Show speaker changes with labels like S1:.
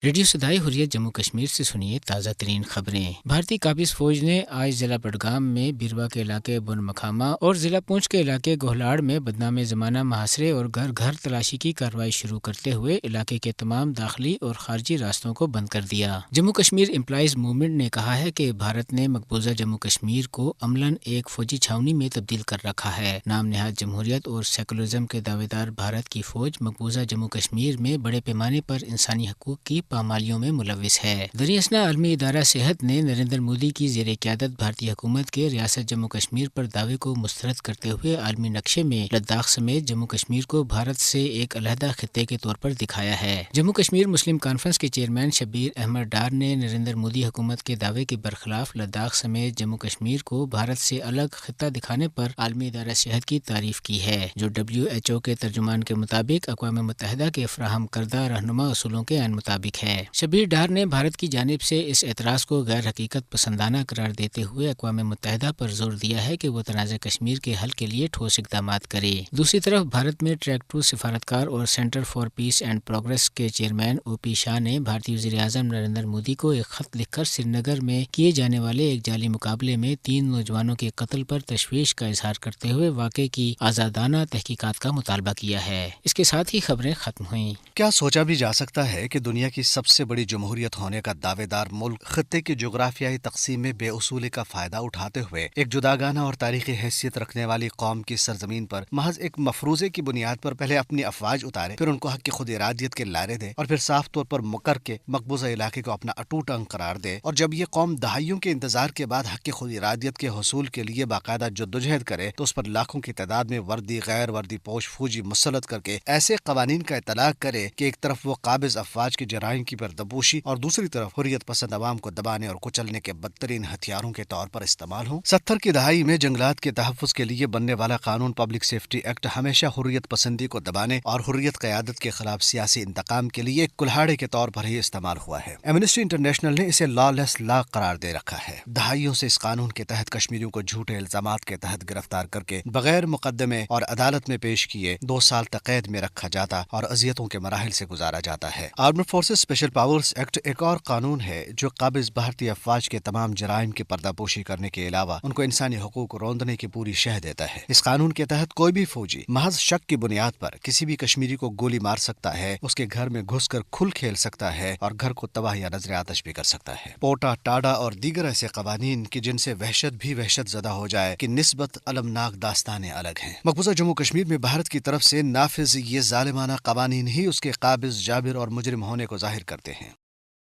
S1: Radio صدائے حریت جموں کشمیر سے سنیے تازہ ترین خبریں۔ بھارتی قابض فوج نے آج ضلع بڈگام میں بیروا کے علاقے بن مکھامہ اور ضلع پونچھ کے علاقے گوہلاڑ میں بدنام زمانہ محاصرے اور گھر گھر تلاشی کی کارروائی شروع کرتے ہوئے علاقے کے تمام داخلی اور خارجی راستوں کو بند کر دیا۔ جموں کشمیر امپلائیز موومنٹ نے کہا ہے کہ بھارت نے مقبوضہ جموں کشمیر کو عملاً ایک فوجی چھاونی میں تبدیل کر رکھا ہے۔ نام نہاد جمہوریت اور سیکولرزم کے دعوے دار بھارت کی فوج مقبوضہ جموں کشمیر میں بڑے پیمانے پر انسانی حقوق کی پامالیوں میں ملوث ہے۔ دریاسنا عالمی ادارہ صحت نے نریندر مودی کی زیر قیادت بھارتی حکومت کے ریاست جموں کشمیر پر دعوے کو مسترد کرتے ہوئے عالمی نقشے میں لداخ سمیت جموں کشمیر کو بھارت سے ایک علیحدہ خطے کے طور پر دکھایا ہے۔ جموں کشمیر مسلم کانفرنس کے چیئرمین شبیر احمد ڈار نے نریندر مودی حکومت کے دعوے کے برخلاف لداخ سمیت جموں کشمیر کو بھارت سے الگ خطہ دکھانے پر عالمی ادارہ صحت کی تعریف کی ہے، جو WHO کے ترجمان کے مطابق اقوام متحدہ کے فراہم کردہ رہنما اصولوں کے عین مطابق ہے۔ شبیر ڈار نے بھارت کی جانب سے اس اعتراض کو غیر حقیقت پسندانہ قرار دیتے ہوئے اقوام متحدہ پر زور دیا ہے کہ وہ تنازع کشمیر کے حل کے لیے ٹھوس اقدامات کرے۔ دوسری طرف بھارت میں ٹریک ٹو سفارتکار اور centre for piece and progress کے چیئرمین OP شاہ نے بھارتی وزیر اعظم نریندر مودی کو ایک خط لکھ کر سری نگر میں کیے جانے والے ایک جعلی مقابلے میں 3 نوجوانوں کے قتل پر تشویش کا اظہار کرتے ہوئے واقعے کی آزادانہ تحقیقات کا مطالبہ کیا ہے۔ اس کے ساتھ ہی خبریں ختم ہوئیں۔
S2: کیا سوچا بھی جا سکتا ہے کہ دنیا کی سب سے بڑی جمہوریت ہونے کا دعوے دار ملک خطے کی جغرافیائی تقسیم میں بے اصولی کا فائدہ اٹھاتے ہوئے ایک جداگانہ اور تاریخی حیثیت رکھنے والی قوم کی سرزمین پر محض ایک مفروضے کی بنیاد پر پہلے اپنی افواج اتارے، پھر ان کو حق کی خود ارادیت کے لارے دے اور پھر صاف طور پر مکر کے مقبوضہ علاقے کو اپنا اٹوٹ انگ قرار دے، اور جب یہ قوم دہائیوں کے انتظار کے بعد حق کی خود ارادیت کے حصول کے لیے باقاعدہ جدوجہد کرے تو اس پر لاکھوں کی تعداد میں وردی غیر وردی پوش فوجی مسلط کر کے ایسے قوانین کا اطلاق کرے کہ ایک طرف وہ قابض افواج کے جرائم کی پردپوشی اور دوسری طرف حریت پسند عوام کو دبانے اور کچلنے کے بدترین ہتھیاروں کے طور پر استعمال ہوں۔ 70 کی دہائی میں جنگلات کے تحفظ کے لیے بننے والا قانون پبلک سیفٹی ایکٹ ہمیشہ حریت پسندی کو دبانے اور حریت قیادت کے خلاف سیاسی انتقام کے لیے ایک کلہاڑے کے طور پر ہی استعمال ہوا ہے۔ ایمنسٹی انٹرنیشنل نے اسے لا لیس لا قرار دے رکھا ہے۔ دہائیوں سے اس قانون کے تحت کشمیریوں کو جھوٹے الزامات کے تحت گرفتار کر کے بغیر مقدمے اور عدالت میں پیش کیے 2 سال تک قید میں رکھا جاتا اور اذیتوں کے مراحل سے گزارا جاتا ہے۔ Armed forces special powers act ایک اور قانون ہے جو قابض بھارتی افواج کے تمام جرائم کی پردہ پوشی کرنے کے علاوہ ان کو انسانی حقوق روندنے کی پوری شہ دیتا ہے۔ اس قانون کے تحت کوئی بھی فوجی محض شک کی بنیاد پر کسی بھی کشمیری کو گولی مار سکتا ہے، اس کے گھر میں گھس کر کھل کھیل سکتا ہے اور گھر کو تباہ یا نذر آتش بھی کر سکتا ہے۔ پوٹا ٹاڈا اور دیگر ایسے قوانین کی جن سے وحشت بھی وحشت زدہ ہو جائے کہ نسبت المناک داستانیں الگ ہیں۔ مقبوضہ جموں کشمیر میں بھارت کی طرف سے نافذ یہ ظالمانہ قوانین ہی اس کے قابض، جابر اور مجرم ہونے کو ظاہر کرتے ہیں۔